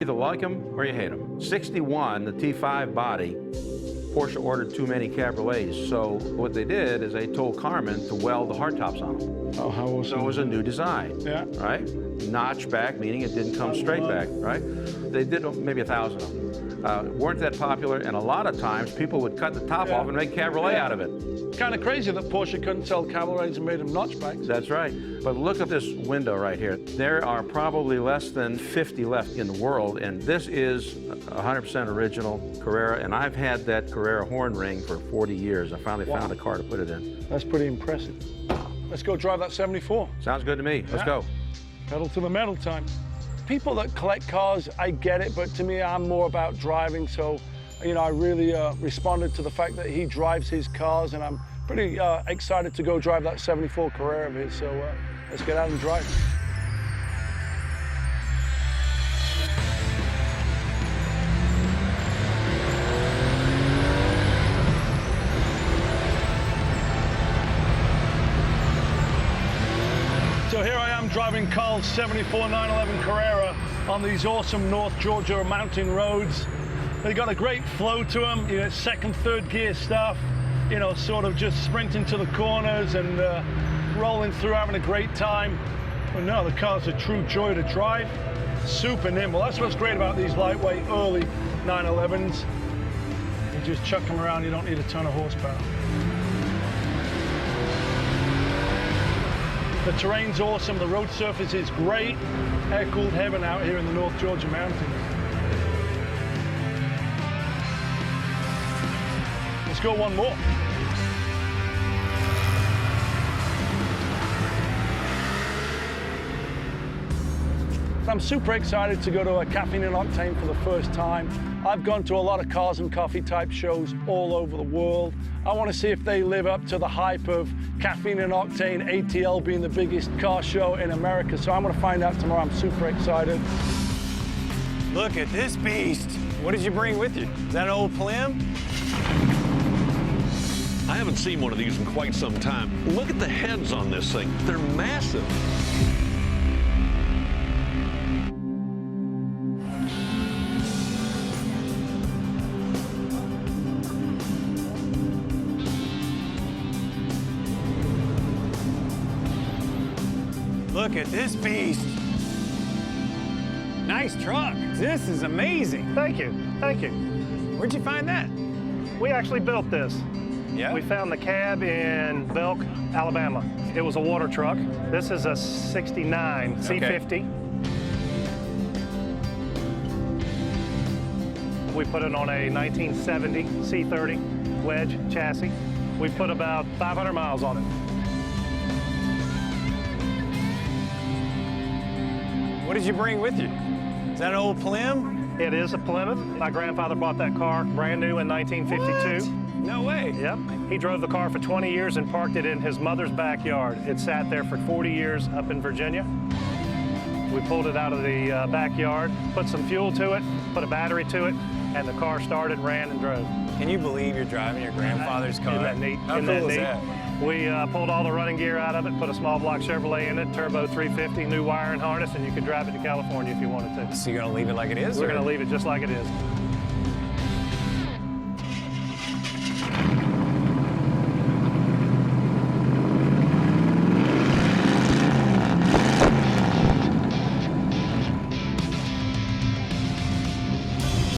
Either like them or you hate them. 61, the T5 body, Porsche ordered too many Cabriolets, so what they did is they told Carmen to weld the hardtops on them. Oh, how awesome. So it was a new design, Yeah. right? Notch back, meaning it didn't come straight back, right? They did maybe 1,000 of them. Weren't that popular, and a lot of times people would cut the top off and make Cabriolet out of it. Kind of crazy that Porsche couldn't sell Cabriolets and made them notchbacks. That's right. But look at this window right here. There are probably less than 50 left in the world, and this is 100% original Carrera, and I've had that Carrera horn ring for 40 years. I finally found a car to put it in. That's pretty impressive. Let's go drive that 74. Sounds good to me. Let's go. Pedal to the metal time. People that collect cars, I get it, but to me, I'm more about driving, so you know, I really responded to the fact that he drives his cars, and I'm pretty excited to go drive that 74 Carrera of his, so let's get out and drive. So here I am driving Carl's 74 911 Carrera on these awesome North Georgia mountain roads. They got a great flow to them, you know, second, third gear stuff, you know, sort of just sprinting to the corners and rolling through, having a great time. But no, the car's a true joy to drive, super nimble. That's what's great about these lightweight early 911s. You just chuck them around, you don't need a ton of horsepower. The terrain's awesome, the road surface is great. Air-cooled heaven out here in the North Georgia mountains. Let's go one more. I'm super excited to go to a Caffeine and Octane for the first time. I've gone to a lot of cars and coffee type shows all over the world. I want to see if they live up to the hype of Caffeine and Octane, ATL being the biggest car show in America. So I'm going to find out tomorrow. I'm super excited. Look at this beast. What did you bring with you? Is that an old Plim? I haven't seen one of these in quite some time. Look at the heads on this thing. They're massive. Look at this beast. Nice truck. This is amazing. Thank you, thank you. Where'd you find that? We actually built this. Yeah. We found the cab in Belk, Alabama. It was a water truck. This is a 69 C50. We put it on a 1970 C30 Wedge Chassis. We put about 500 miles on it. What did you bring with you? Is that an old Plim? It is a Plymouth. My grandfather bought that car brand new in 1952. What? No way. Yep. He drove the car for 20 years and parked it in his mother's backyard. It sat there for 40 years up in Virginia. We pulled it out of the backyard, put some fuel to it, put a battery to it, and the car started, ran, and drove. Can you believe you're driving your grandfather's car? Isn't that neat? How Isn't cool that is neat? that? We pulled all the running gear out of it, put a small block Chevrolet in it, turbo 350, new wire and harness, and you could drive it to California if you wanted to. So you're gonna leave it like it is? We're or? gonna leave it just like it is.